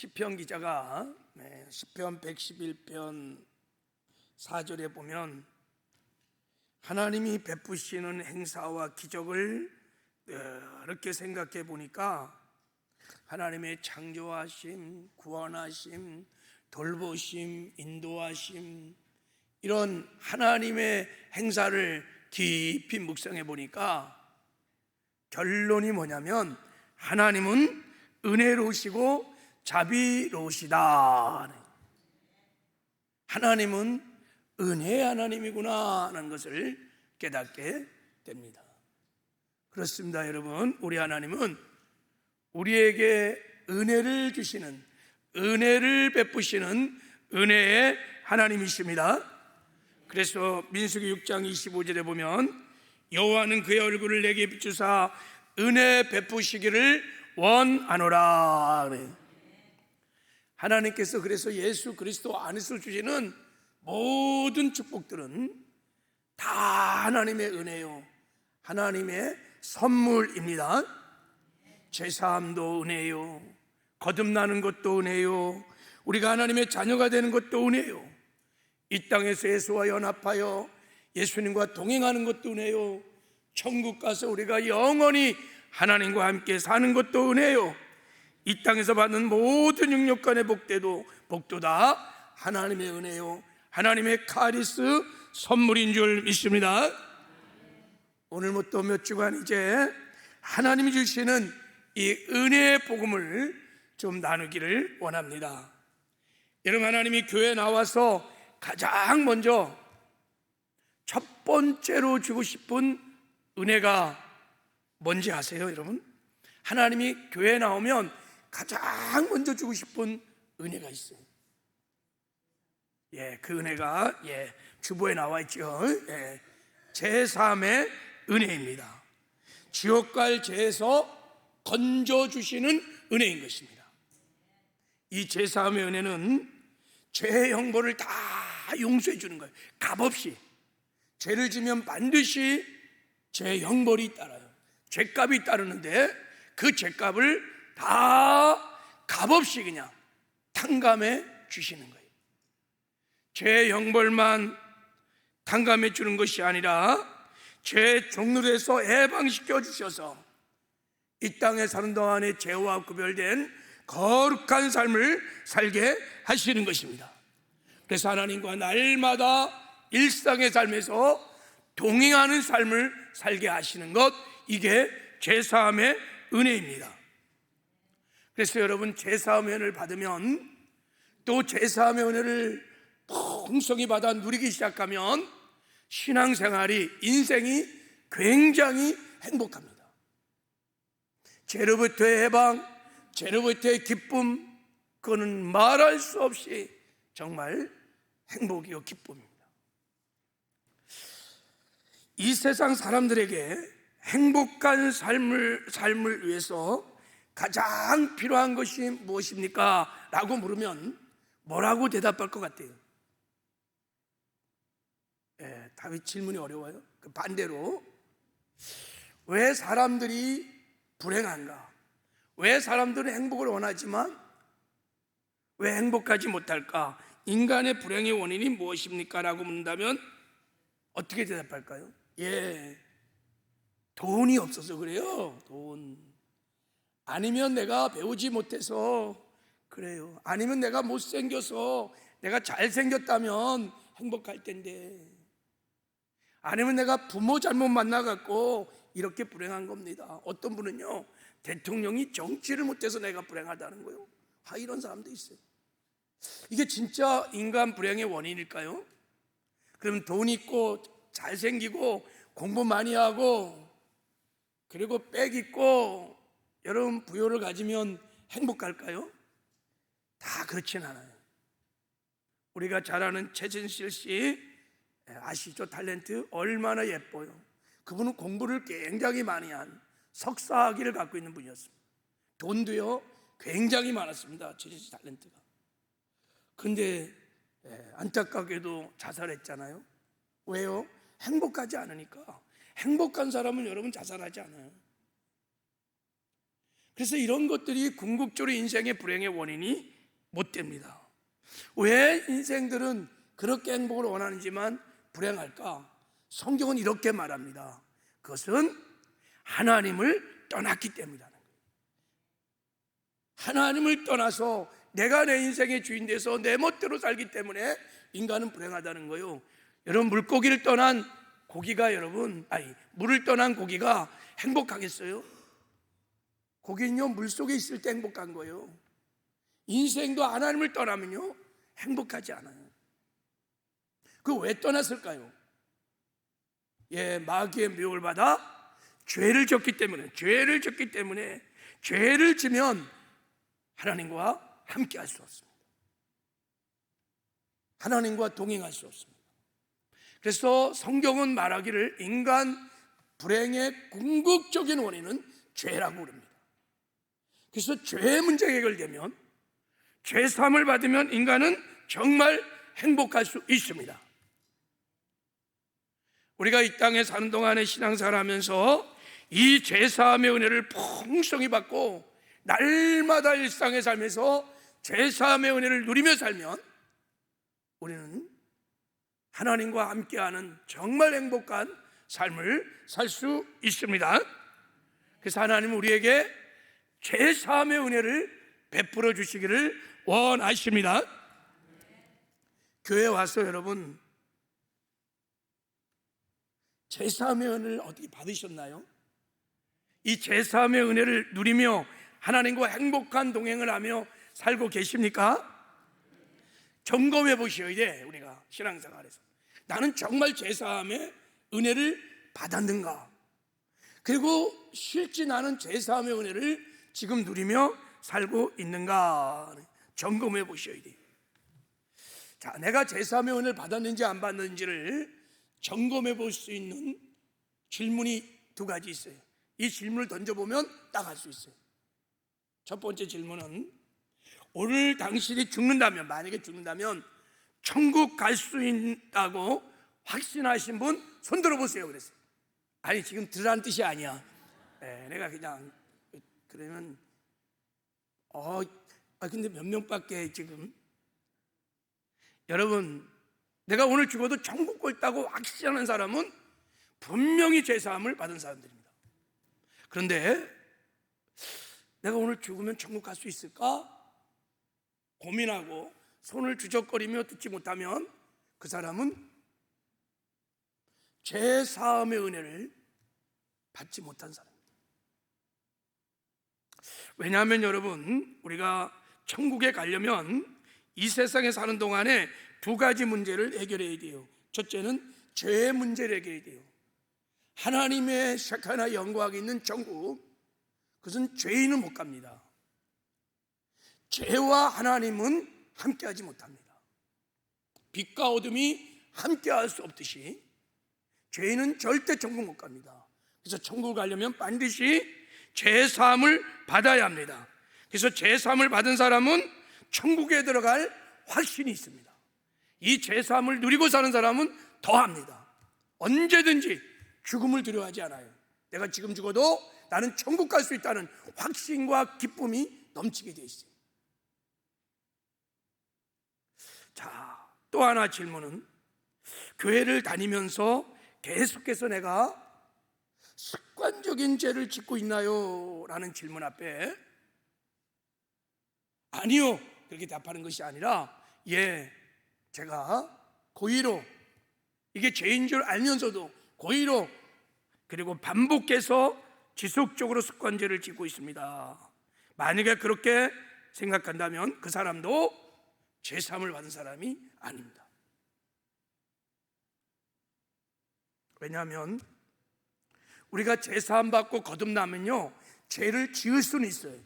시편 기자가 시편 111편 4절에 보면 하나님이 베푸시는 행사와 기적을 이렇게 생각해 보니까 하나님의 창조하심, 구원하심, 돌보심, 인도하심, 이런 하나님의 행사를 깊이 묵상해 보니까 결론이 뭐냐면 하나님은 은혜로우시고 자비로우시다. 하나님은 은혜의 하나님이구나 하는 것을 깨닫게 됩니다. 그렇습니다, 여러분. 우리 하나님은 우리에게 은혜를 주시는, 은혜를 베푸시는 은혜의 하나님이십니다. 그래서 민수기 6장 25절에 보면 여호와는 그의 얼굴을 내게 비추사 은혜 베푸시기를 원하노라. 하나님께서 그래서 예수 그리스도 안에서 주시는 모든 축복들은 다 하나님의 은혜요, 하나님의 선물입니다. 제사함도 은혜요, 거듭나는 것도 은혜요, 우리가 하나님의 자녀가 되는 것도 은혜요, 이 땅에서 예수와 연합하여 예수님과 동행하는 것도 은혜요, 천국 가서 우리가 영원히 하나님과 함께 사는 것도 은혜요, 이 땅에서 받는 모든 육력간의 복도 다 하나님의 은혜요, 하나님의 카리스 선물인 줄 믿습니다. 오늘부터 몇 주간 이제 하나님이 주시는 이 은혜의 복음을 좀 나누기를 원합니다. 여러분, 하나님이 교회에 나와서 가장 먼저 첫 번째로 주고 싶은 은혜가 뭔지 아세요, 여러분? 하나님이 교회에 나오면 가장 먼저 주고 싶은 은혜가 있어요. 그 은혜가 주보에 나와 있죠. 제3의 은혜입니다. 지옥 갈 죄에서 건져주시는 은혜인 것입니다. 이 제3의 은혜는 죄의 형벌을 다 용서해 주는 거예요. 값없이. 죄를 지면 반드시 죄의 형벌이 따라요. 죄값이 따르는데 그 죄값을 다 값없이 그냥 탕감해 주시는 거예요. 죄의 형벌만 탕감해 주는 것이 아니라 죄의 종로에서 해방시켜 주셔서 이 땅에 사는 동안에 죄와 구별된 거룩한 삶을 살게 하시는 것입니다. 그래서 하나님과 날마다 일상의 삶에서 동행하는 삶을 살게 하시는 것, 이게 제사함의 은혜입니다. 그래서 여러분, 제사함의 은혜를 받으면 또 제사함의 은혜를 풍성히 받아 누리기 시작하면 신앙생활이, 인생이 굉장히 행복합니다. 죄로부터의 해방, 죄로부터의 기쁨, 그거는 말할 수 없이 정말 행복이요 기쁨입니다. 이 세상 사람들에게 행복한 삶을 위해서 가장 필요한 것이 무엇입니까? 라고 물으면 뭐라고 대답할 것 같아요? 다윗 질문이 어려워요. 반대로 왜 사람들이 불행한가? 왜 사람들은 행복을 원하지만 왜 행복하지 못할까? 인간의 불행의 원인이 무엇입니까? 라고 묻는다면 어떻게 대답할까요? 돈이 없어서 그래요. 돈. 아니면 내가 배우지 못해서 그래요. 아니면 내가 못생겨서, 내가 잘생겼다면 행복할 텐데, 아니면 내가 부모 잘못 만나갖고 이렇게 불행한 겁니다. 어떤 분은요, 대통령이 정치를 못해서 내가 불행하다는 거예요. 이런 사람도 있어요. 이게 진짜 인간 불행의 원인일까요? 그럼 돈 있고 잘생기고 공부 많이 하고 그리고 빽 있고 여러분 부여를 가지면 행복할까요? 다 그렇진 않아요. 우리가 잘 아는 최진실 씨 아시죠? 탤런트 얼마나 예뻐요. 그분은 공부를 굉장히 많이 한 석사학위를 갖고 있는 분이었습니다. 돈도요 굉장히 많았습니다, 최진실 탤런트가. 근데 안타깝게도 자살했잖아요. 왜요? 행복하지 않으니까. 행복한 사람은 여러분 자살하지 않아요. 그래서 이런 것들이 궁극적으로 인생의 불행의 원인이 못 됩니다. 왜 인생들은 그렇게 행복을 원하는지만 불행할까? 성경은 이렇게 말합니다. 그것은 하나님을 떠났기 때문이라는 거예요. 하나님을 떠나서 내가 내 인생의 주인 돼서 내 멋대로 살기 때문에 인간은 불행하다는 거예요. 여러분, 물고기를 떠난 고기가 물을 떠난 고기가 행복하겠어요? 고기는요, 물속에 있을 때 행복한 거예요. 인생도 하나님을 떠나면요, 행복하지 않아요. 그 왜 떠났을까요? 마귀의 미혹을 받아 죄를 졌기 때문에, 죄를 지면 하나님과 함께 할 수 없습니다. 하나님과 동행할 수 없습니다. 그래서 성경은 말하기를 인간 불행의 궁극적인 원인은 죄라고 그럽니다. 그래서 죄의 문제가 해결되면, 죄 사함을 받으면 인간은 정말 행복할 수 있습니다. 우리가 이 땅에 사는 동안에 신앙생활을 하면서 이 죄 사함의 은혜를 풍성히 받고 날마다 일상에 살면서 죄 사함의 은혜를 누리며 살면 우리는 하나님과 함께하는 정말 행복한 삶을 살 수 있습니다. 그래서 하나님은 우리에게 죄 사함의 은혜를 베풀어 주시기를 원하십니다. 교회에 와서 여러분, 죄 사함의 은혜를 어떻게 받으셨나요? 이 죄 사함의 은혜를 누리며 하나님과 행복한 동행을 하며 살고 계십니까? 점검해 보셔야 돼. 우리가 신앙생활에서 나는 정말 죄 사함의 은혜를 받았는가? 그리고 실제 나는 죄 사함의 은혜를 지금 누리며 살고 있는가? 점검해 보셔야 돼요. 자, 내가 죄 사함의 은혜를 받았는지 안 받았는지를 점검해 볼 수 있는 질문이 두 가지 있어요. 이 질문을 던져보면 딱 알 수 있어요. 첫 번째 질문은, 오늘 당신이 죽는다면, 만약에 죽는다면 천국 갈 수 있다고 확신하신 분 손 들어보세요. 그랬어요. 아니, 지금 들으라는 뜻이 아니야. 내가 그냥 그러면 근데 몇 명밖에 지금. 여러분, 내가 오늘 죽어도 천국 갈 있다고 확신하는 사람은 분명히 죄사함을 받은 사람들입니다. 그런데 내가 오늘 죽으면 천국 갈 수 있을까? 고민하고 손을 주적거리며 듣지 못하면 그 사람은 죄사함의 은혜를 받지 못한 사람입니다. 왜냐하면 여러분, 우리가 천국에 가려면 이 세상에 사는 동안에 두 가지 문제를 해결해야 돼요. 첫째는 죄의 문제를 해결해야 돼요. 하나님의 샤카나 영광이 있는 천국, 그것은 죄인은 못 갑니다. 죄와 하나님은 함께하지 못합니다. 빛과 어둠이 함께할 수 없듯이 죄인은 절대 천국 못 갑니다. 그래서 천국을 가려면 반드시 죄 사함을 받아야 합니다. 그래서 죄 사함을 받은 사람은 천국에 들어갈 확신이 있습니다. 이 죄 사함을 누리고 사는 사람은 더합니다. 언제든지 죽음을 두려워하지 않아요. 내가 지금 죽어도 나는 천국 갈 수 있다는 확신과 기쁨이 넘치게 돼 있어요. 자, 또 하나 질문은, 교회를 다니면서 계속해서 내가 습관적인 죄를 짓고 있나요? 라는 질문 앞에 아니요, 그렇게 답하는 것이 아니라, 제가 고의로, 이게 죄인 줄 알면서도 고의로 그리고 반복해서 지속적으로 습관죄를 짓고 있습니다. 만약에 그렇게 생각한다면 그 사람도 죄사함을 받은 사람이 아닙니다. 왜냐하면 우리가 죄사함 받고 거듭나면요, 죄를 지을 수는 있어요.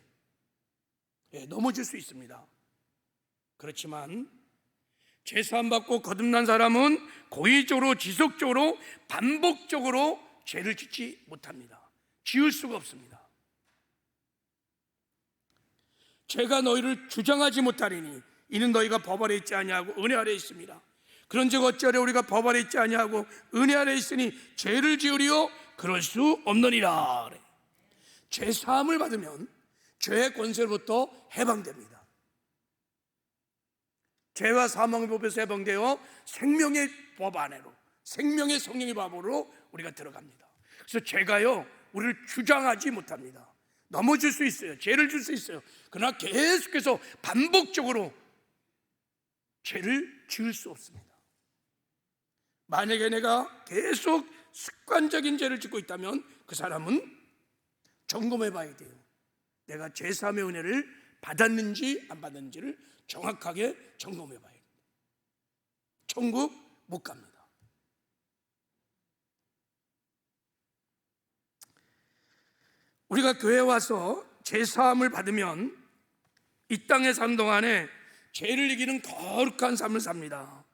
넘어질 수 있습니다. 그렇지만 죄사함 받고 거듭난 사람은 고의적으로, 지속적으로, 반복적으로 죄를 짓지 못합니다. 지을 수가 없습니다. 죄가 너희를 주장하지 못하리니 이는 너희가 법 아래 있지 아니하고 은혜 아래 있습니다. 그런즉 어찌하려 우리가 법 아래 있지 아니하고 은혜 아래 있으니 죄를 지으리요 그럴 수 없느니라. 죄 사함을 받으면 죄의 권세로부터 해방됩니다. 죄와 사망의 법에서 해방되어 생명의 법 안으로, 생명의 성령의 법으로 우리가 들어갑니다. 그래서 죄가요 우리를 주장하지 못합니다. 넘어질 수 있어요. 죄를 줄 수 있어요. 그러나 계속해서 반복적으로 죄를 지을 수 없습니다. 만약에 내가 계속 습관적인 죄를 짓고 있다면 그 사람은 점검해 봐야 돼요. 내가 제사함의 은혜를 받았는지 안 받았는지를 정확하게 점검해 봐야 돼요. 천국 못 갑니다. 우리가 교회에 와서 제사함을 받으면 이 땅에 사는 동안에 죄를 이기는 거룩한 삶을 삽니다.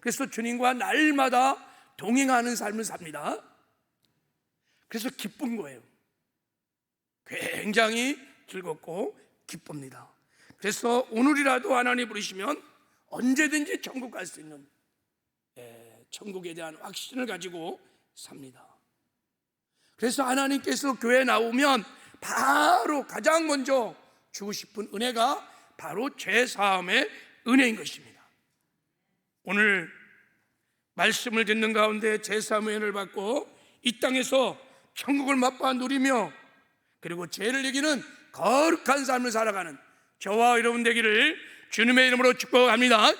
그래서 주님과 날마다 동행하는 삶을 삽니다. 그래서 기쁜 거예요. 굉장히 즐겁고 기쁩니다. 그래서 오늘이라도 하나님 부르시면 언제든지 천국 갈 수 있는 천국에 대한 확신을 가지고 삽니다. 그래서 하나님께서 교회에 나오면 바로 가장 먼저 주고 싶은 은혜가 바로 죄사함의 은혜인 것입니다. 오늘 말씀을 듣는 가운데 죄사함의 은혜를 받고 이 땅에서 천국을 맛보아 누리며 그리고 죄를 이기는 거룩한 삶을 살아가는 저와 여러분 되기를 주님의 이름으로 축복합니다.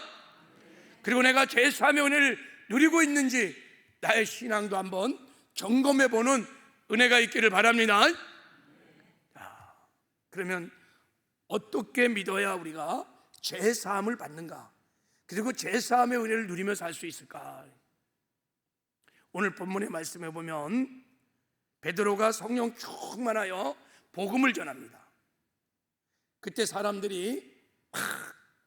그리고 내가 죄사함의 은혜를 누리고 있는지 나의 신앙도 한번 점검해보는 은혜가 있기를 바랍니다. 그러면 어떻게 믿어야 우리가 죄사함을 받는가, 그리고 죄사함의 은혜를 누리며 살 수 있을까? 오늘 본문의 말씀에 보면 베드로가 성령 충만하여 복음을 전합니다. 그때 사람들이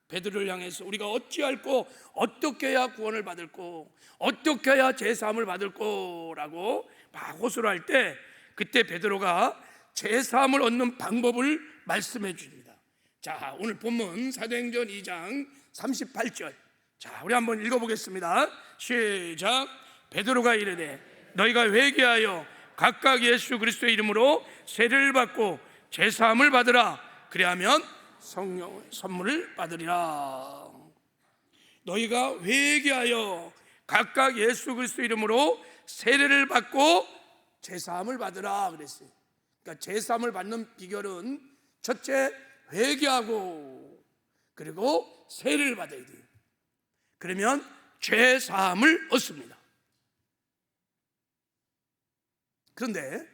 베드로를 향해서 우리가 어찌할꼬, 어떻게 해야 구원을 받을꼬, 어떻게 해야 죄사함을 받을꼬 라고 막 호소를 할 때 그때 베드로가 죄사함을 얻는 방법을 말씀해 줍니다. 자, 오늘 본문 사도행전 2장 38절, 자, 우리 한번 읽어보겠습니다. 시작. 베드로가 이르되 너희가 회개하여 각각 예수 그리스도의 이름으로 세례를 받고 죄사함을 받으라. 그리하면 성령의 선물을 받으리라. 너희가 회개하여 각각 예수 그리스도의 이름으로 세례를 받고 죄사함을 받으라 그랬어요. 그러니까 죄사함을 받는 비결은 첫째 회개하고 그리고 세례를 받아야 돼요. 그러면 죄사함을 얻습니다. 그런데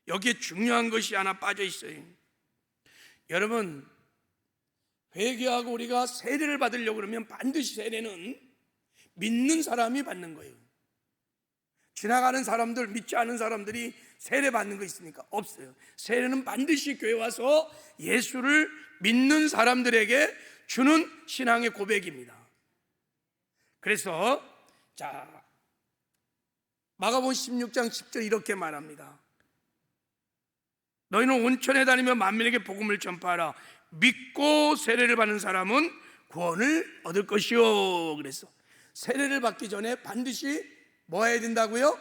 여기에 중요한 것이 하나 빠져 있어요. 여러분, 회개하고 우리가 세례를 받으려고 그러면 반드시 세례는 믿는 사람이 받는 거예요. 지나가는 사람들, 믿지 않은 사람들이 세례 받는 거 있습니까? 없어요. 세례는 반드시 교회 와서 예수를 믿는 사람들에게 주는 신앙의 고백입니다. 그래서 자, 마가복음 16장 10절 이렇게 말합니다. 너희는 온천에 다니며 만민에게 복음을 전파하라. 믿고 세례를 받는 사람은 구원을 얻을 것이요. 그래서 세례를 받기 전에 반드시 뭐 해야 된다고요?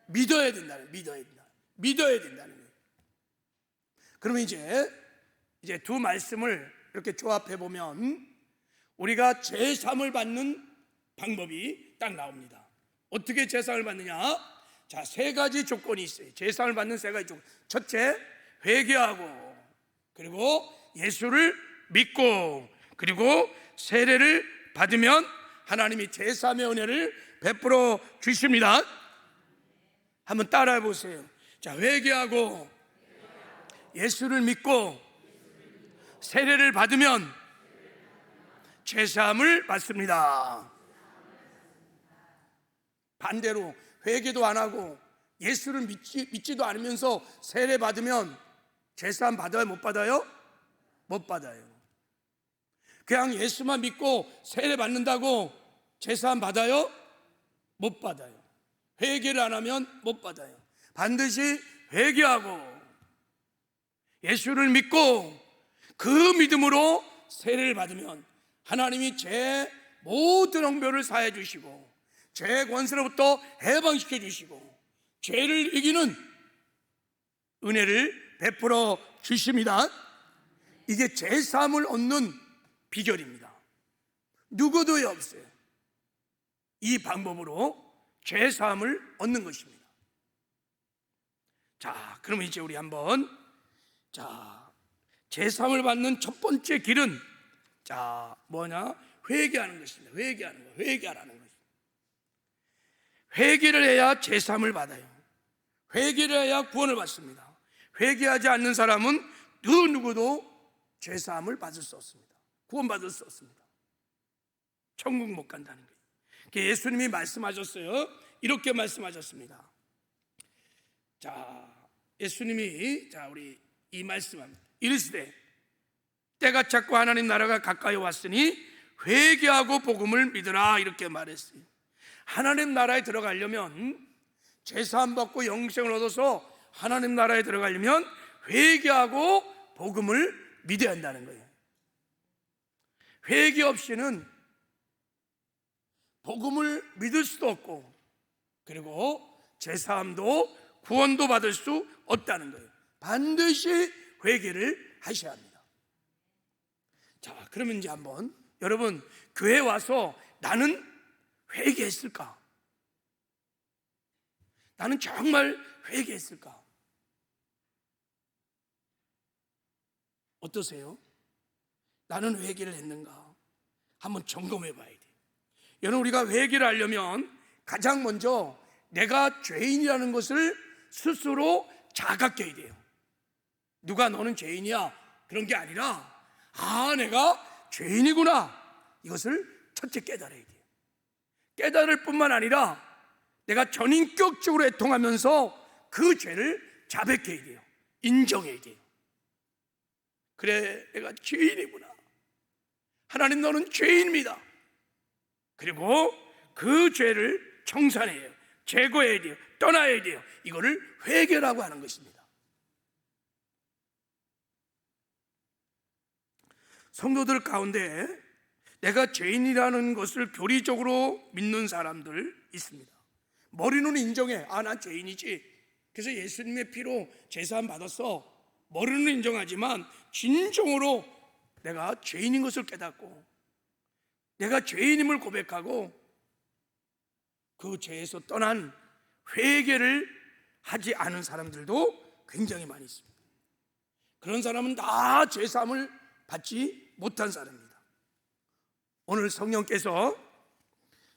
믿어야 된다는 거예요. 믿어야 된다는 거예요. 그러면 이제 두 말씀을 이렇게 조합해 보면 우리가 제사함을 받는 방법이 딱 나옵니다. 어떻게 제사함을 받느냐? 자, 세 가지 조건이 있어요. 제사함을 받는 세 가지 조건. 첫째, 회개하고 그리고 예수를 믿고 그리고 세례를 받으면 하나님이 제사함의 은혜를 베풀어 주십니다. 한번 따라해 보세요. 자, 회개하고 예수를 믿고 세례를 받으면 제사함을 받습니다. 반대로 회개도 안 하고 예수를 믿지도 않으면서 세례 받으면 제사함 받아요? 못 받아요? 못 받아요. 그냥 예수만 믿고 세례 받는다고 제사함 받아요? 못 받아요. 회개를 안 하면 못 받아요. 반드시 회개하고 예수를 믿고 그 믿음으로 세례를 받으면 하나님이 제 모든 형벌을 사해 주시고 죄 권세로부터 해방시켜 주시고 죄를 이기는 은혜를 베풀어 주십니다. 이게 제사함을 얻는 비결입니다. 누구도 없어요. 이 방법으로 죄 사함을 얻는 것입니다. 자, 그러면 이제 우리 한번 죄 사함을 받는 첫 번째 길은 회개하는 것입니다. 회개하라는 것입니다. 회개를 해야 죄 사함을 받아요. 회개를 해야 구원을 받습니다. 회개하지 않는 사람은 누구도 죄 사함을 받을 수 없습니다. 구원받을 수 없습니다. 천국 못 간다는 거예요. 예수님이 말씀하셨어요. 이렇게 말씀하셨습니다. 예수님이 우리 이 말씀합니다. 이르시되 때가 찼고 하나님 나라가 가까이 왔으니 회개하고 복음을 믿으라, 이렇게 말했어요. 하나님 나라에 들어가려면, 죄사함 받고 영생을 얻어서 하나님 나라에 들어가려면 회개하고 복음을 믿어야 한다는 거예요. 회개 없이는 복음을 믿을 수도 없고, 그리고 죄사함도 구원도 받을 수 없다는 거예요. 반드시 회개를 하셔야 합니다. 그러면 이제 한번 여러분, 교회 와서 나는 회개했을까? 나는 정말 회개했을까? 어떠세요? 나는 회개를 했는가? 한번 점검해 봐야 돼요. 여러분, 우리가 회개를 하려면 가장 먼저 내가 죄인이라는 것을 스스로 자각해야 돼요. 누가 너는 죄인이야, 그런 게 아니라 내가 죄인이구나, 이것을 첫째 깨달아야 돼요. 깨달을 뿐만 아니라 내가 전인격적으로 애통하면서 그 죄를 자백해야 돼요. 인정해야 돼요. 그래, 내가 죄인이구나, 하나님 너는 죄인입니다. 그리고 그 죄를 청산해야 해요. 제거해야 돼요. 떠나야 돼요. 이거를 회개라고 하는 것입니다. 성도들 가운데 내가 죄인이라는 것을 교리적으로 믿는 사람들 있습니다. 머리는 인정해. 난 죄인이지. 그래서 예수님의 피로 제사함 받았어. 머리는 인정하지만 진정으로 내가 죄인인 것을 깨닫고 내가 죄인임을 고백하고 그 죄에서 떠난 회개를 하지 않은 사람들도 굉장히 많이 있습니다. 그런 사람은 다 죄사함을 받지 못한 사람입니다. 오늘 성령께서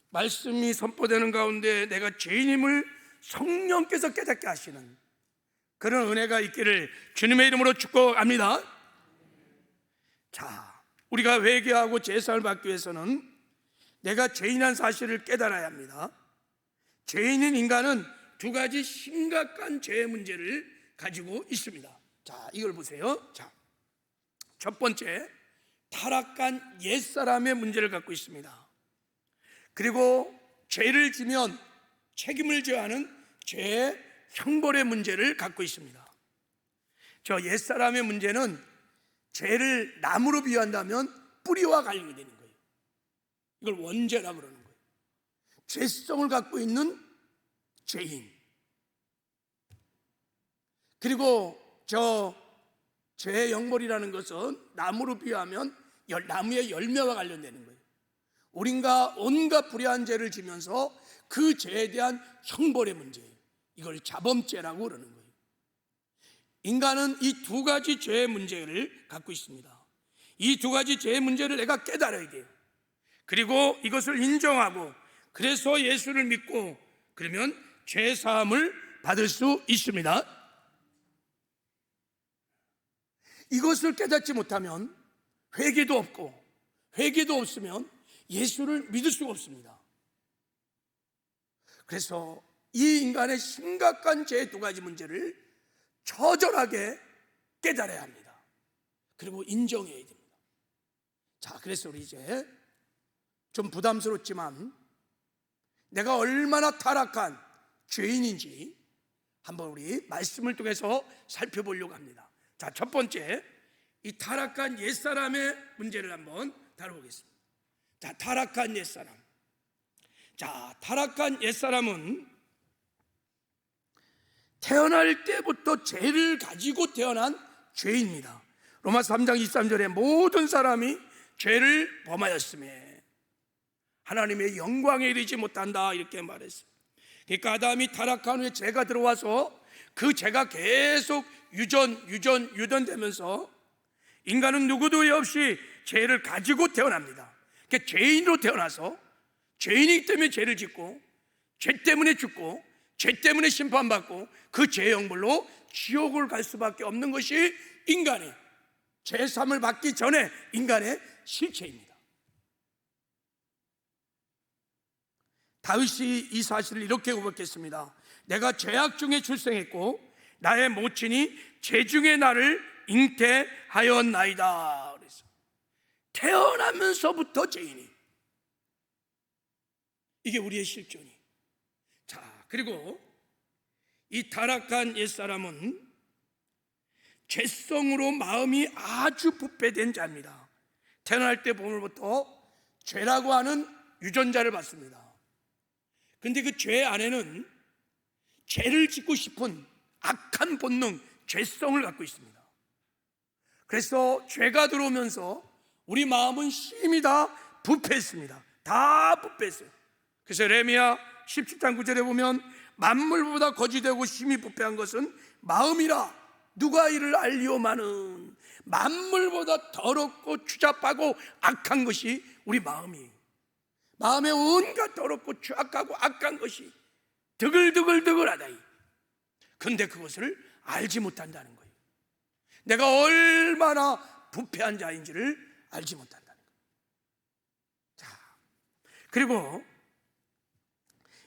말씀이 선포되는 가운데 내가 죄인임을 성령께서 깨닫게 하시는 그런 은혜가 있기를 주님의 이름으로 축복합니다. 우리가 회개하고 제사를 받기 위해서는 내가 죄인한 사실을 깨달아야 합니다. 죄인인 인간은 두 가지 심각한 죄의 문제를 가지고 있습니다. 이걸 보세요. 첫 번째, 타락한 옛사람의 문제를 갖고 있습니다. 그리고 죄를 지면 책임을 져야 하는 죄의 형벌의 문제를 갖고 있습니다. 옛사람의 문제는 죄를 나무로 비유한다면 뿌리와 관련이 되는 거예요. 이걸 원죄라고 그러는 거예요. 죄성을 갖고 있는 죄인. 그리고 죄의 형벌이라는 것은 나무로 비유하면 나무의 열매와 관련되는 거예요. 우리가 온갖 불의한 죄를 지면서 그 죄에 대한 형벌의 문제예요. 이걸 자범죄라고 그러는 거예요. 인간은 이 두 가지 죄의 문제를 갖고 있습니다. 이 두 가지 죄의 문제를 내가 깨달아야 돼요. 그리고 이것을 인정하고 그래서 예수를 믿고 그러면 죄 사함을 받을 수 있습니다. 이것을 깨닫지 못하면 회개도 없고 회개도 없으면 예수를 믿을 수가 없습니다. 그래서 이 인간의 심각한 죄의 두 가지 문제를 처절하게 깨달아야 합니다. 그리고 인정해야 됩니다. 그래서 우리 이제 좀 부담스럽지만 내가 얼마나 타락한 죄인인지 한번 우리 말씀을 통해서 살펴보려고 합니다. 첫 번째, 이 타락한 옛사람의 문제를 한번 다뤄보겠습니다. 타락한 옛사람. 타락한 옛사람은 태어날 때부터 죄를 가지고 태어난 죄입니다. 로마서 3장 23절에 모든 사람이 죄를 범하였음에 하나님의 영광에 이르지 못한다, 이렇게 말했어요. 그러니까 아담이 타락한 후에 죄가 들어와서 그 죄가 계속 유전되면서 인간은 누구도 없이 죄를 가지고 태어납니다. 그러니까 죄인으로 태어나서 죄인이기 때문에 죄를 짓고, 죄 때문에 죽고, 죄 때문에 심판받고, 그 죄의 형벌로 지옥을 갈 수밖에 없는 것이 인간의 죄사함을 받기 전에 인간의 실체입니다. 다윗이 이 사실을 이렇게 고백했습니다. 내가 죄악 중에 출생했고 나의 모친이 죄 중에 나를 잉태하였나이다. 그래서 태어나면서부터 죄인이, 이게 우리의 실존이. 자, 그리고 이 타락한 옛사람은 죄성으로 마음이 아주 부패된 자입니다. 태어날 때 보면부터 죄라고 하는 유전자를 받습니다. 근데 그 죄 안에는 죄를 짓고 싶은 악한 본능, 죄성을 갖고 있습니다. 그래서 죄가 들어오면서 우리 마음은 심히 다 부패했습니다. 다 부패했어요. 그래서 레미야 17장 9절에 보면 만물보다 거짓되고 심히 부패한 것은 마음이라 누가 이를 알리오마는, 만물보다 더럽고 추잡하고 악한 것이 우리 마음이에요. 마음에 온갖 더럽고 추악하고 악한 것이 드글드글드글하다. 그런데 그것을 알지 못한다는 거예요. 내가 얼마나 부패한 자인지를 알지 못한다는 거예요. 자, 그리고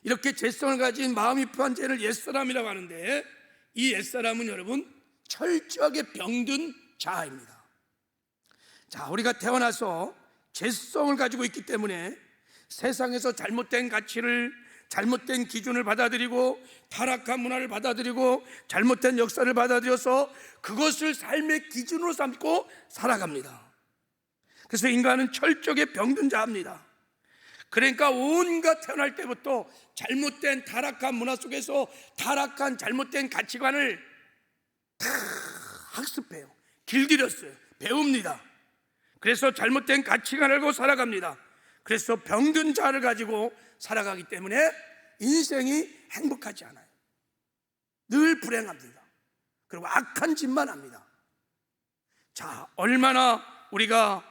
이렇게 죄성을 가진 마음이 부패한 죄를 옛사람이라고 하는데, 이 옛사람은 여러분 철저하게 병든 자아입니다. 자, 우리가 태어나서 죄성을 가지고 있기 때문에 세상에서 잘못된 가치를, 잘못된 기준을 받아들이고 타락한 문화를 받아들이고 잘못된 역사를 받아들여서 그것을 삶의 기준으로 삼고 살아갑니다. 그래서 인간은 철저하게 병든 자입니다. 그러니까 온갖 태어날 때부터 잘못된 타락한 문화 속에서 타락한 잘못된 가치관을 다 학습해요. 길들였어요. 배웁니다. 그래서 잘못된 가치관을 알고 살아갑니다. 그래서 병든 자를 가지고 살아가기 때문에 인생이 행복하지 않아요. 늘 불행합니다. 그리고 악한 짓만 합니다. 자, 얼마나 우리가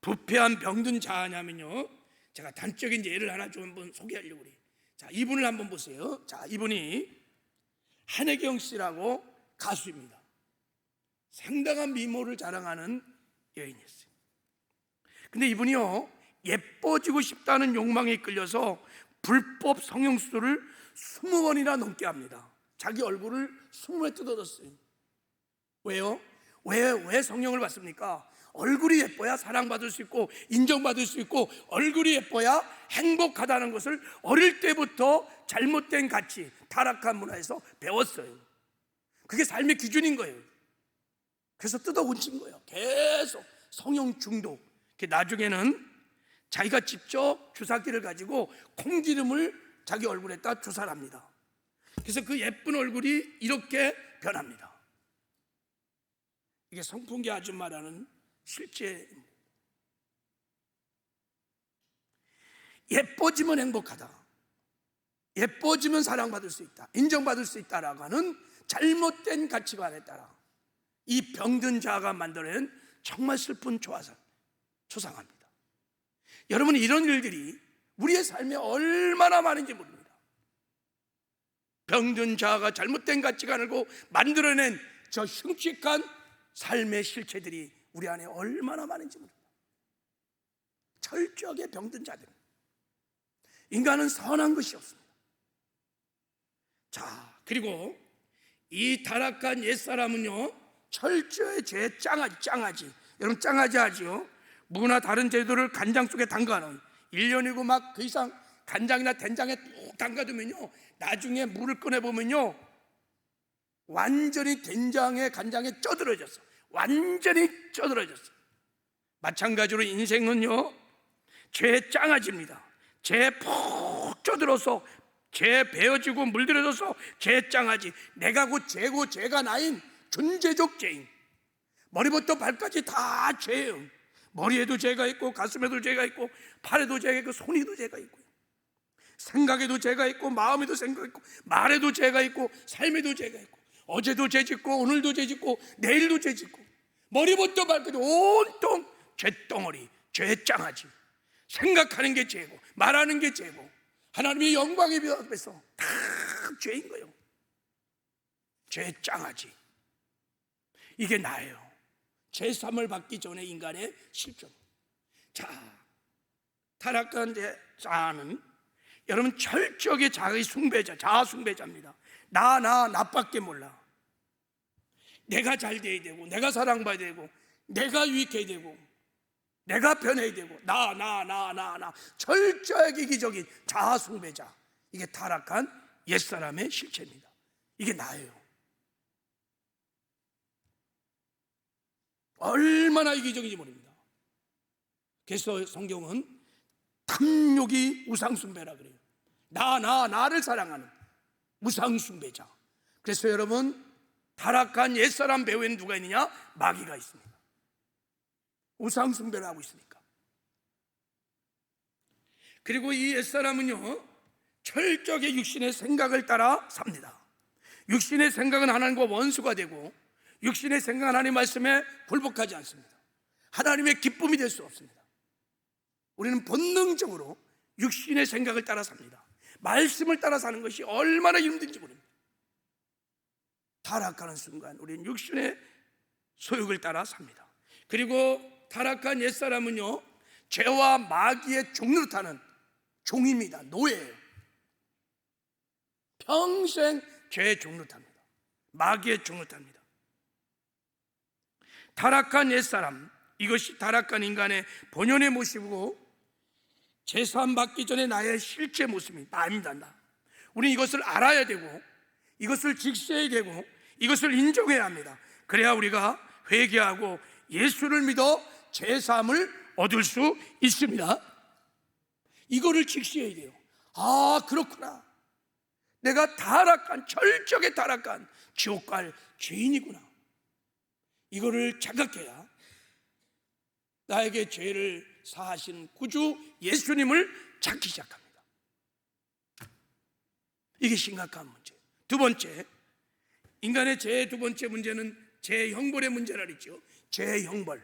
부패한 병든 자냐면요, 제가 단적인 예를 하나 좀 한번 소개하려고 그래요. 자, 이분을 한번 보세요. 자, 이분이 한혜경 씨라고 가수입니다. 상당한 미모를 자랑하는 여인이었어요. 근데 이분이요, 예뻐지고 싶다는 욕망에 이끌려서 불법 성형수술을 20번이나 넘게 합니다. 자기 얼굴을 20회 뜯어졌어요. 왜요? 왜 성형을 받습니까? 얼굴이 예뻐야 사랑받을 수 있고 인정받을 수 있고, 얼굴이 예뻐야 행복하다는 것을 어릴 때부터 잘못된 가치, 타락한 문화에서 배웠어요. 그게 삶의 기준인 거예요. 그래서 뜯어 고친 거예요. 계속 성형 중독. 나중에는 자기가 직접 주사기를 가지고 콩기름을 자기 얼굴에다 주사를 합니다. 그래서 그 예쁜 얼굴이 이렇게 변합니다. 이게 성풍기 아줌마라는 실제입니다. 예뻐지면 행복하다, 예뻐지면 사랑받을 수 있다, 인정받을 수 있다라고 하는 잘못된 가치관에 따라 이 병든 자가 만들어낸 정말 슬픈 초상합니다. 여러분, 이런 일들이 우리의 삶에 얼마나 많은지 모릅니다. 병든 자가 잘못된 가치관을 알고 만들어낸 저 흉측한 삶의 실체들이 우리 안에 얼마나 많은지 모릅니다. 철저하게 병든 자들. 인간은 선한 것이 없습니다. 자, 그리고 이 타락한 옛사람은요, 철저히 죄 짱아지. 여러분, 짱아지 하죠? 무나 다른 제도를 간장 속에 담가놓은, 1년이고 막 그 이상 간장이나 된장에 뚝 담가두면요, 나중에 물을 꺼내보면요, 완전히 된장에 간장에 쪄들어졌어. 완전히 쪄들어졌어. 마찬가지로 인생은요, 죄 짱아지입니다. 죄 푹 쪄들어서 죄 베어지고 물들여져서 죄 짱아지. 내가 곧 죄고 죄가 나인 존재적 죄인. 머리부터 발까지 다 죄예요. 머리에도 죄가 있고 가슴에도 죄가 있고 팔에도 죄가 있고 손에도 죄가 있고 생각에도 죄가 있고 마음에도 죄가 있고 말에도 죄가 있고 삶에도 죄가 있고 어제도 죄 짓고 오늘도 죄 짓고 내일도 죄 짓고 머리부터 발끝 온통 죄덩어리, 죄짱하지. 생각하는 게 죄고 말하는 게 죄고 하나님의 영광의 빛 앞에서 다 죄인 거예요. 죄짱하지. 이게 나예요. 제3을 받기 전에 인간의 실존. 자, 타락한 자는 여러분 철저하게 자의 숭배자, 자아 숭배자입니다. 나밖에 몰라. 내가 잘 돼야 되고 내가 사랑받아야 되고 내가 유익해야 되고 내가 편해야 되고 나 철저하게 이기적인 자아 숭배자. 이게 타락한 옛사람의 실체입니다. 이게 나예요. 얼마나 이기적인지 모릅니다. 그래서 성경은 탐욕이 우상숭배라 그래요. 나를 사랑하는 우상숭배자. 그래서 여러분 타락한 옛사람 배후에는 누가 있느냐? 마귀가 있습니다. 우상숭배를 하고 있으니까. 그리고 이 옛사람은요 철저하게 육신의 생각을 따라 삽니다. 육신의 생각은 하나님과 원수가 되고 육신의 생각은 하나님 말씀에 굴복하지 않습니다. 하나님의 기쁨이 될 수 없습니다. 우리는 본능적으로 육신의 생각을 따라 삽니다. 말씀을 따라 사는 것이 얼마나 힘든지 모릅니다. 타락하는 순간 우리는 육신의 소욕을 따라 삽니다. 그리고 타락한 옛사람은요 죄와 마귀의 종노릇하는 종입니다. 노예예요. 평생 죄의 종노릇합니다. 마귀의 종노릇합니다. 타락한 옛사람, 이것이 타락한 인간의 본연의 모습이고 제사함 받기 전에 나의 실제 모습이 나입니다. 우리는 이것을 알아야 되고 이것을 직시해야 되고 이것을 인정해야 합니다. 그래야 우리가 회개하고 예수를 믿어 제사함을 얻을 수 있습니다. 이거를 직시해야 돼요. 아, 그렇구나. 내가 타락한, 철저하게 타락한 지옥 갈 죄인이구나. 이거를 자각해야 나에게 죄를 사하신 구주 예수님을 찾기 시작합니다. 이게 심각한 문제. 두 번째, 인간의 죄의 두 번째 문제는 죄형벌의 문제라 그랬죠. 죄형벌.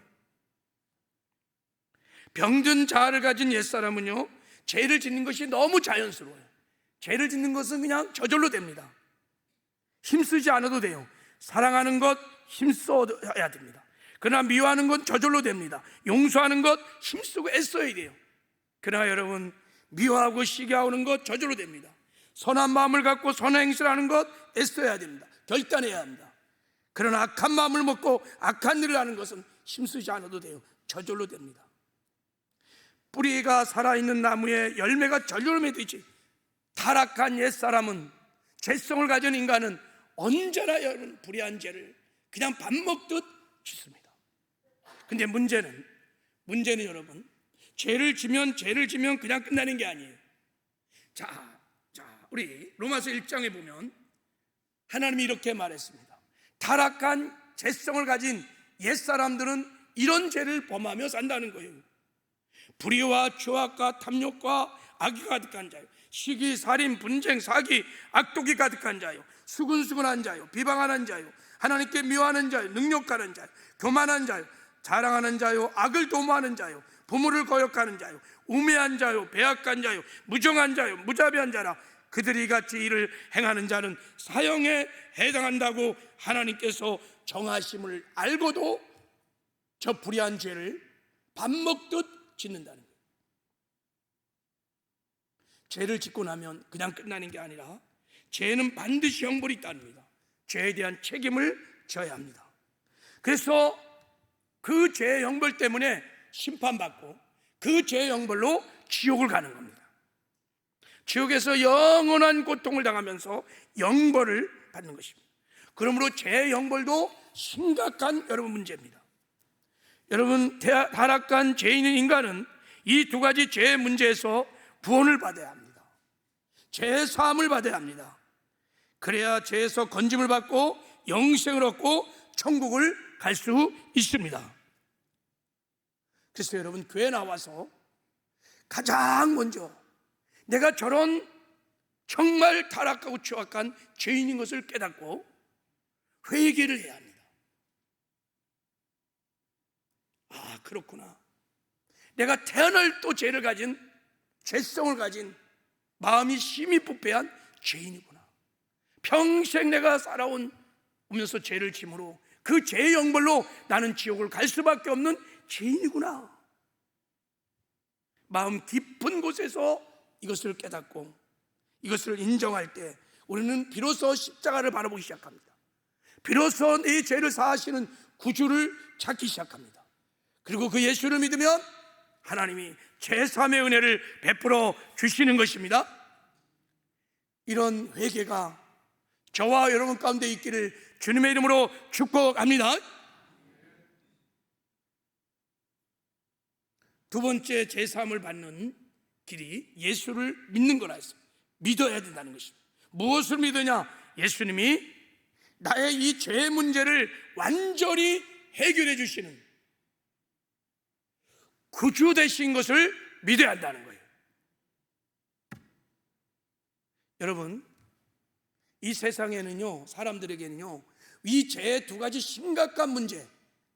병든 자아를 가진 옛사람은요 죄를 짓는 것이 너무 자연스러워요. 죄를 짓는 것은 그냥 저절로 됩니다. 힘쓰지 않아도 돼요. 사랑하는 것 힘써야 됩니다. 그러나 미워하는 건 저절로 됩니다. 용서하는 것 힘쓰고 애써야 돼요. 그러나 여러분 미워하고 시기하는 것 저절로 됩니다. 선한 마음을 갖고 선한 행실을 하는 것 애써야 됩니다. 결단해야 합니다. 그러나 악한 마음을 먹고 악한 일을 하는 것은 힘쓰지 않아도 돼요. 저절로 됩니다. 뿌리가 살아있는 나무에 열매가 저절로 맺듯이 타락한 옛사람은 죄성을 가진 인간은 언제나 여러분 불의한 죄를 그냥 밥 먹듯 짓습니다. 근데 문제는 여러분 죄를 지면 그냥 끝나는 게 아니에요. 자 우리 로마서 1장에 보면 하나님이 이렇게 말했습니다. 타락한 죄성을 가진 옛사람들은 이런 죄를 범하며 산다는 거예요. 불의와 죄악과 탐욕과 악이 가득한 자요, 시기, 살인, 분쟁, 사기, 악독이 가득한 자요, 수근수근한 자요, 비방하는 자요, 하나님께 미워하는 자요, 능욕하는 자요, 교만한 자요, 자랑하는 자요, 악을 도모하는 자요, 부모를 거역하는 자요, 우매한 자요, 배악한 자요, 무정한 자요, 무자비한 자라. 그들이 같이 일을 행하는 자는 사형에 해당한다고 하나님께서 정하심을 알고도 저 불의한 죄를 밥 먹듯 짓는다는 거예요. 죄를 짓고 나면 그냥 끝나는 게 아니라 죄는 반드시 형벌이 있답니다. 죄에 대한 책임을 져야 합니다. 그래서 그 죄의 형벌 때문에 심판받고 그 죄의 형벌로 지옥을 가는 겁니다. 지옥에서 영원한 고통을 당하면서 형벌을 받는 것입니다. 그러므로 죄의 형벌도 심각한 여러분 문제입니다. 여러분 타락한 죄인인 인간은 이 두 가지 죄의 문제에서 구원을 받아야 합니다. 죄의 사함을 받아야 합니다. 그래야 죄에서 건짐을 받고 영생을 얻고 천국을 갈 수 있습니다. 그래서 여러분, 교회 나와서 가장 먼저 내가 저런 정말 타락하고 추악한 죄인인 것을 깨닫고 회개를 해야 합니다. 아, 그렇구나. 내가 태어날 또 죄를 가진, 죄성을 가진, 마음이 심히 부패한 죄인이구나. 평생 내가 살아오면서 죄를 짐으로 그 죄의 영벌로 나는 지옥을 갈 수밖에 없는 죄인이구나. 마음 깊은 곳에서 이것을 깨닫고 이것을 인정할 때 우리는 비로소 십자가를 바라보기 시작합니다. 비로소 내 죄를 사하시는 구주를 찾기 시작합니다. 그리고 그 예수를 믿으면 하나님이 제3의 은혜를 베풀어 주시는 것입니다. 이런 회개가 저와 여러분 가운데 있기를 주님의 이름으로 축복합니다. 두 번째 제3을 받는 길이 예수를 믿는 거라 했어요. 믿어야 된다는 것입니다. 무엇을 믿으냐? 예수님이 나의 이 죄 문제를 완전히 해결해 주시는 구주 되신 것을 믿어야 한다는 거예요. 여러분, 이 세상에는요, 사람들에게는요, 이 죄의 두 가지 심각한 문제,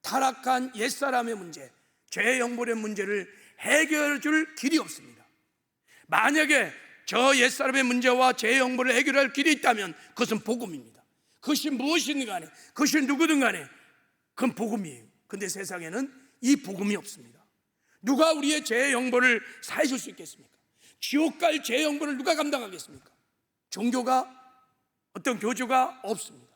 타락한 옛사람의 문제, 죄의 영벌의 문제를 해결해 줄 길이 없습니다. 만약에 저 옛사람의 문제와 죄의 영벌을 해결할 길이 있다면 그것은 복음입니다. 그것이 무엇이든 간에, 그것이 누구든 간에 그건 복음이에요. 근데 세상에는 이 복음이 없습니다. 누가 우리의 죄의 영벌을 사해 줄 수 있겠습니까? 지옥 갈 죄의 영벌을 누가 감당하겠습니까? 종교가, 어떤 교주가 없습니다.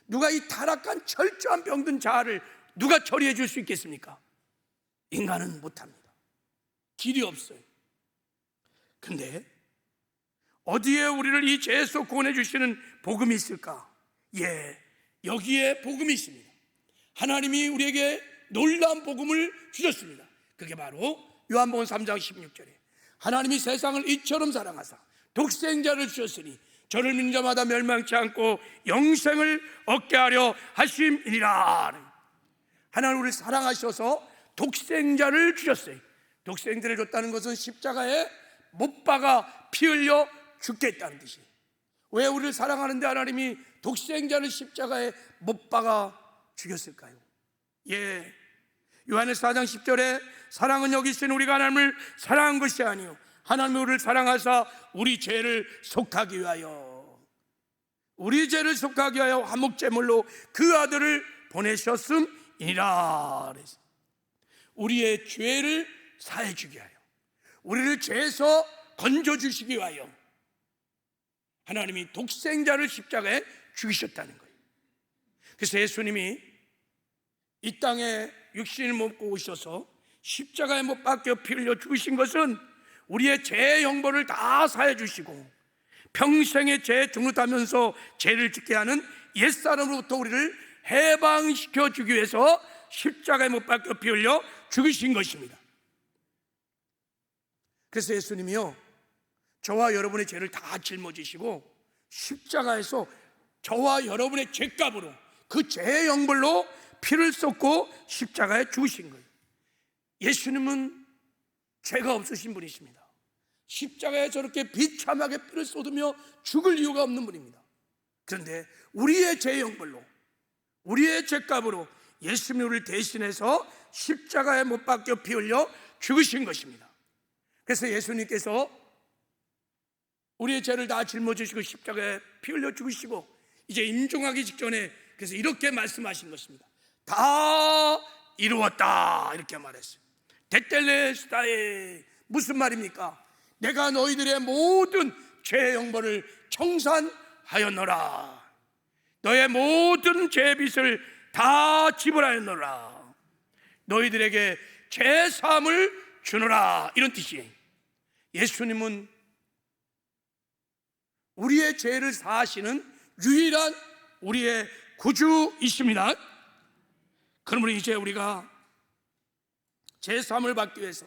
누가 이 타락한 철저한 병든 자아를 누가 처리해 줄 수 있겠습니까? 인간은 못합니다. 길이 없어요. 근데 어디에 우리를 이 죄에서 구원해 주시는 복음이 있을까? 예, 여기에 복음이 있습니다. 하나님이 우리에게 놀라운 복음을 주셨습니다. 그게 바로 요한복음 3장 16절에 하나님이 세상을 이처럼 사랑하사 독생자를 주셨으니 저를 믿는 자마다 멸망치 않고 영생을 얻게 하려 하심이니라. 하나님 우리를 사랑하셔서 독생자를 주셨어요. 독생자를 줬다는 것은 십자가에 못 박아 피 흘려 죽겠다는 뜻이에요. 왜 우리를 사랑하는데 하나님이 독생자를 십자가에 못 박아 죽였을까요? 예, 요한에서 4장 10절에 사랑은 여기 있으니 우리가 하나님을 사랑한 것이 아니요 하나님이 우리를 사랑하사 우리 죄를 속하기 위하여, 우리 죄를 속하기 위하여 화목제물로 그 아들을 보내셨음이니라. 우리의 죄를 사해 주기 위하여, 우리를 죄에서 건져주시기 위하여 하나님이 독생자를 십자가에 죽이셨다는 거예요. 그래서 예수님이 이 땅에 육신을 먹고 오셔서 십자가에 못 박혀 피 흘려 죽으신 것은 우리의 죄의 형벌을 다 사해 주시고 평생의 죄에 중릇하면서 죄를 짓게 하는 옛사람으로부터 우리를 해방시켜 주기 위해서 십자가에 못 박혀 피 흘려 죽으신 것입니다. 그래서 예수님이요, 저와 여러분의 죄를 다 짊어지시고 십자가에서 저와 여러분의 죄값으로 그 죄의 형벌로 피를 쏟고 십자가에 죽으신 거예요. 예수님은 죄가 없으신 분이십니다. 십자가에 저렇게 비참하게 피를 쏟으며 죽을 이유가 없는 분입니다. 그런데 우리의 죄의 형벌로, 우리의 죄값으로 예수님이 우리를 대신해서 십자가에 못 박혀 피 흘려 죽으신 것입니다. 그래서 예수님께서 우리의 죄를 다 짊어지시고 십자가에 피 흘려 죽으시고 이제 임종하기 직전에 그래서 이렇게 말씀하신 것입니다. 다 이루었다, 이렇게 말했어요. 데텔레스타에, 무슨 말입니까? 내가 너희들의 모든 죄의 형벌을 청산하였노라. 너의 모든 죄의 빚을 다 지불하였노라. 너희들에게 죄 사함을 주노라, 이런 뜻이에요. 예수님은 우리의 죄를 사하시는 유일한 우리의 구주이십니다. 그러므로 이제 우리가 죄 사함을 받기 위해서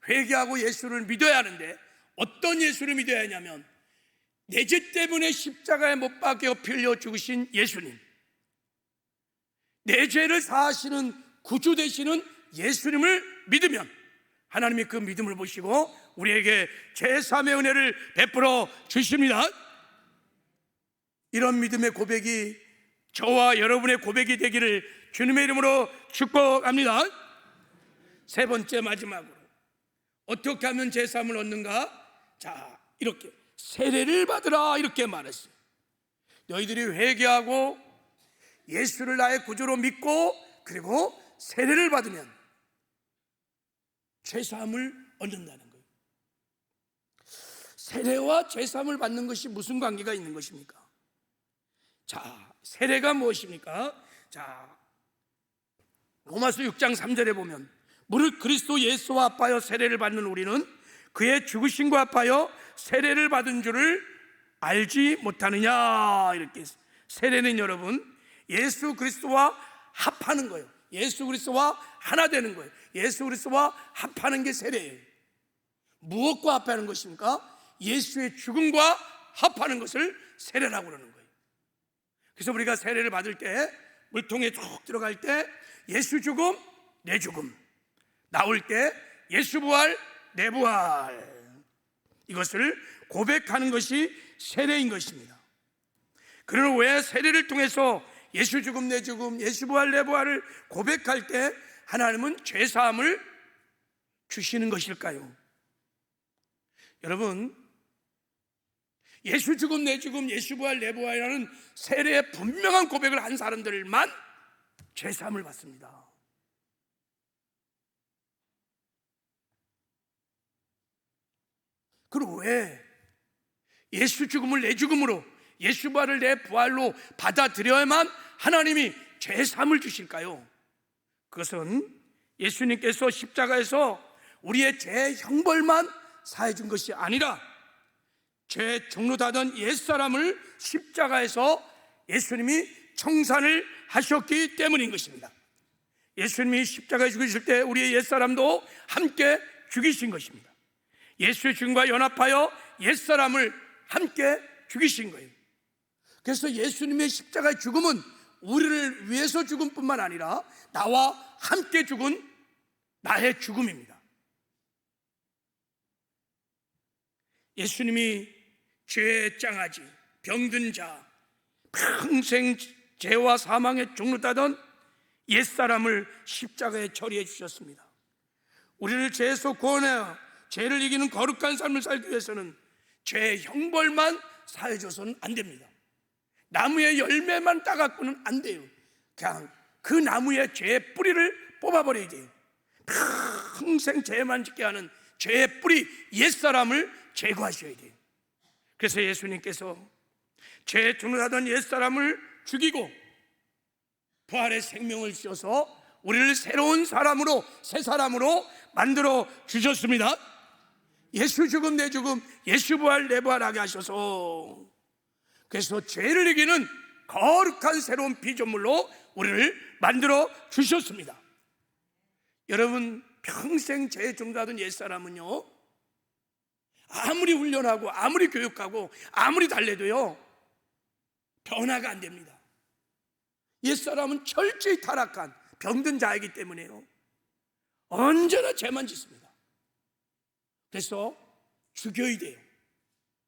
회개하고 예수를 믿어야 하는데, 어떤 예수를 믿어야 하냐면 내 죄 때문에 십자가에 못 박혀 피 흘려 죽으신 예수님, 내 죄를 사하시는 구주 되시는 예수님을 믿으면 하나님이 그 믿음을 보시고 우리에게 제3의 은혜를 베풀어 주십니다. 이런 믿음의 고백이 저와 여러분의 고백이 되기를 주님의 이름으로 축복합니다. 세 번째, 마지막으로 어떻게 하면 제3을 얻는가? 자, 이렇게 세례를 받으라 이렇게 말했어요. 너희들이 회개하고 예수를 나의 구주로 믿고 그리고 세례를 받으면 제3을 얻는다는 거예요. 세례와 제3을 받는 것이 무슨 관계가 있는 것입니까? 자, 세례가 무엇입니까? 자, 로마서 6장 3절에 보면 무릇 그리스도 예수와 합하여 세례를 받는 우리는 그의 죽으심과 합하여 세례를 받은 줄을 알지 못하느냐. 이렇게 세례는 여러분 예수 그리스도와 합하는 거예요. 예수 그리스도와 하나 되는 거예요. 예수 그리스도와 합하는 게 세례예요. 무엇과 합하는 것입니까? 예수의 죽음과 합하는 것을 세례라고 그러는 거예요. 그래서 우리가 세례를 받을 때 물통에 쭉 들어갈 때 예수 죽음 내 죽음, 나올 때 예수 부활 내 부활, 이것을 고백하는 것이 세례인 것입니다. 그러나 왜 세례를 통해서 예수 죽음 내 죽음, 예수 부활 내 부활을 고백할 때 하나님은 죄사함을 주시는 것일까요? 여러분, 예수 죽음 내 죽음, 예수 부활 내 부활이라는 세례의 분명한 고백을 한 사람들만 죄사함을 받습니다. 그리고 왜 예수 죽음을 내 죽음으로, 예수 부활을 내 부활로 받아들여야만 하나님이 죄사함을 주실까요? 그것은 예수님께서 십자가에서 우리의 죄 형벌만 사해 준 것이 아니라 죄 종로 다던 옛사람을 십자가에서 예수님이 청산을 하셨기 때문인 것입니다. 예수님이 십자가에 죽으실 때 우리의 옛사람도 함께 죽이신 것입니다. 예수의 죽음과 연합하여 옛사람을 함께 죽이신 거예요. 그래서 예수님의 십자가의 죽음은 우리를 위해서 죽은 뿐만 아니라 나와 함께 죽은 나의 죽음입니다. 예수님이 죄의 짱아지, 병든 자, 평생 죄와 사망에 종로다던 옛사람을 십자가에 처리해 주셨습니다. 우리를 죄에서 구원하여 죄를 이기는 거룩한 삶을 살기 위해서는 죄의 형벌만 사해줘서는 안 됩니다. 나무의 열매만 따갖고는 안 돼요. 그냥 그 나무의 죄의 뿌리를 뽑아버려야 돼요. 평생 죄만 짓게 하는 죄의 뿌리 옛사람을 제거하셔야 돼요. 그래서 예수님께서 죄에 종로하던 옛사람을 죽이고 부활의 생명을 주셔서 우리를 새로운 사람으로, 새 사람으로 만들어 주셨습니다. 예수 죽음 내 죽음, 예수 부활 내 부활하게 하셔서, 그래서 죄를 이기는 거룩한 새로운 피조물로 우리를 만들어 주셨습니다. 여러분, 평생 죄에 종로하던 옛사람은요, 아무리 훈련하고 아무리 교육하고 아무리 달래도요 변화가 안 됩니다. 옛사람은 철저히 타락한 병든 자이기 때문에요 언제나 죄만 짓습니다. 그래서 죽여야 돼요.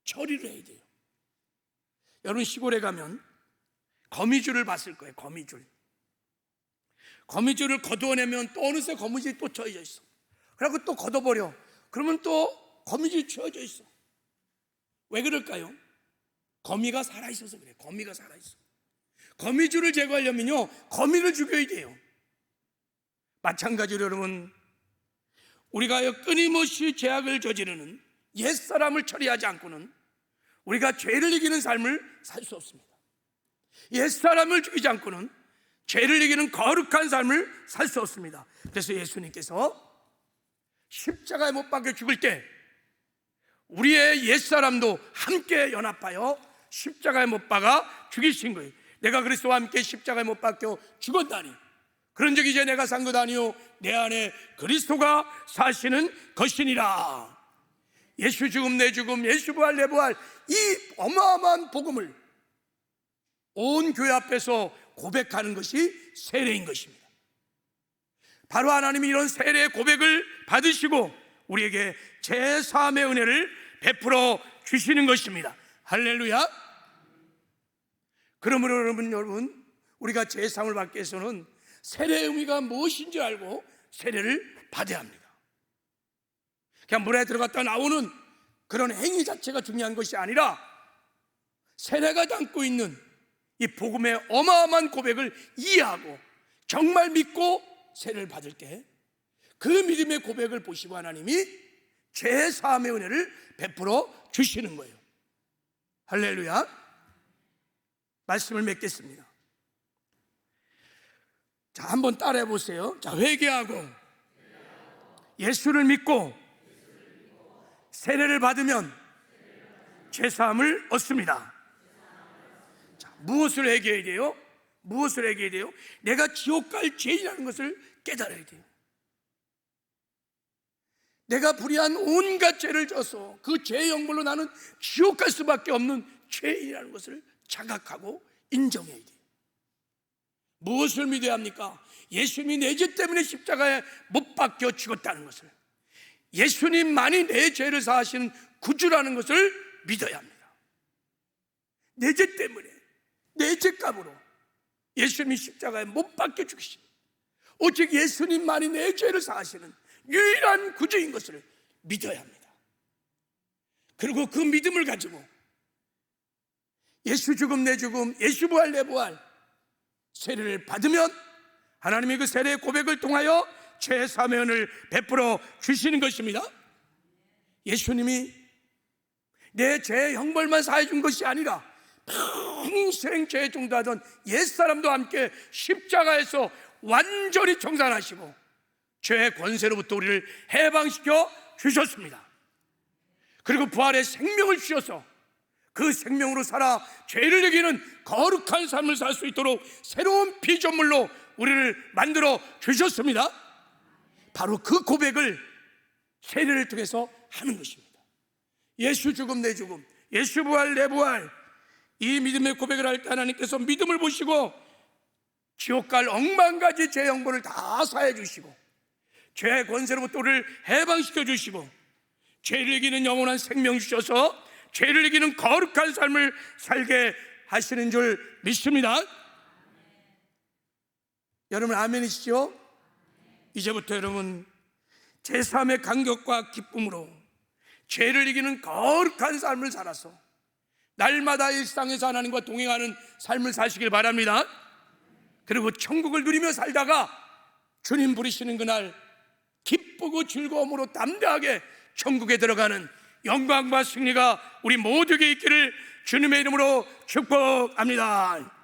처리를 해야 돼요. 여러분, 시골에 가면 거미줄을 봤을 거예요. 거미줄을 걷어내면 또 어느새 거미줄이 또 쳐져 있어. 그리고 또 걷어버려. 그러면 또 거미줄이 쳐져 있어. 왜 그럴까요? 거미가 살아있어서 그래. 거미가 살아있어. 거미줄을 제거하려면요 거미를 죽여야 돼요. 마찬가지로 여러분, 우리가 끊임없이 죄악을 저지르는 옛사람을 처리하지 않고는 우리가 죄를 이기는 삶을 살 수 없습니다. 옛사람을 죽이지 않고는 죄를 이기는 거룩한 삶을 살 수 없습니다. 그래서 예수님께서 십자가에 못 박혀 죽을 때 우리의 옛사람도 함께 연합하여 십자가에 못 박아 죽이신 거예요. 내가 그리스도와 함께 십자가에 못 박혀 죽었다니, 그런 적이 이제 내가 산 것 아니요 내 안에 그리스도가 사시는 것이니라. 예수 죽음 내 죽음, 예수 부활 내 부활, 이 어마어마한 복음을 온 교회 앞에서 고백하는 것이 세례인 것입니다. 바로 하나님이 이런 세례의 고백을 받으시고 우리에게 제사함의 은혜를 베풀어 주시는 것입니다. 할렐루야. 그러므로 여러분, 우리가 제사함을 받기 위해서는 세례의 의미가 무엇인지 알고 세례를 받아야 합니다. 그냥 물에 들어갔다 나오는 그런 행위 자체가 중요한 것이 아니라 세례가 담고 있는 이 복음의 어마어마한 고백을 이해하고 정말 믿고 세례를 받을 때 그 믿음의 고백을 보시고 하나님이 제사함의 은혜를 베풀어 주시는 거예요. 할렐루야. 말씀을 맺겠습니다. 자, 한번 따라해 보세요. 자, 회개하고 예수를 믿고 세례를 받으면 제사함을 얻습니다. 자, 무엇을 회개해야 돼요? 무엇을 회개해야 돼요? 내가 지옥 갈 죄인이라는 것을 깨달아야 돼요. 내가 불의한 온갖 죄를 져서 그 죄의 형벌로 나는 지옥 갈 수밖에 없는 죄인이라는 것을 자각하고 인정해야 돼요. 무엇을 믿어야 합니까? 예수님이 내 죄 때문에 십자가에 못 박혀 죽었다는 것을, 예수님만이 내 죄를 사하시는 구주라는 것을 믿어야 합니다. 내 죄 때문에, 내 죄값으로 예수님이 십자가에 못 박혀 죽으신, 오직 예수님만이 내 죄를 사하시는 유일한 구주인 것을 믿어야 합니다. 그리고 그 믿음을 가지고 예수 죽음 내 죽음, 예수 부활 내 부활 세례를 받으면 하나님이 그 세례의 고백을 통하여 제사함의 은혜를 베풀어 주시는 것입니다. 예수님이 내 죄의 형벌만 사해 준 것이 아니라 평생 죄에 종도하던 옛사람도 함께 십자가에서 완전히 청산하시고 죄의 권세로부터 우리를 해방시켜 주셨습니다. 그리고 부활의 생명을 주셔서 그 생명으로 살아 죄를 이기는 거룩한 삶을 살 수 있도록 새로운 피조물로 우리를 만들어 주셨습니다. 바로 그 고백을 세례를 통해서 하는 것입니다. 예수 죽음 내 죽음, 예수 부활 내 부활, 이 믿음의 고백을 할 때 하나님께서 믿음을 보시고 지옥 갈 억만가지 죄 형벌을 다 사해 주시고 죄의 권세로부터 우리를 해방시켜 주시고 죄를 이기는 영원한 생명 주셔서 죄를 이기는 거룩한 삶을 살게 하시는 줄 믿습니다. 여러분 아멘이시죠? 이제부터 여러분 제3의 감격과 기쁨으로 죄를 이기는 거룩한 삶을 살아서 날마다 일상에서 하나님과 동행하는 삶을 사시길 바랍니다. 그리고 천국을 누리며 살다가 주님 부르시는 그날 기쁘고 즐거움으로 담대하게 천국에 들어가는 영광과 승리가 우리 모두에게 있기를 주님의 이름으로 축복합니다.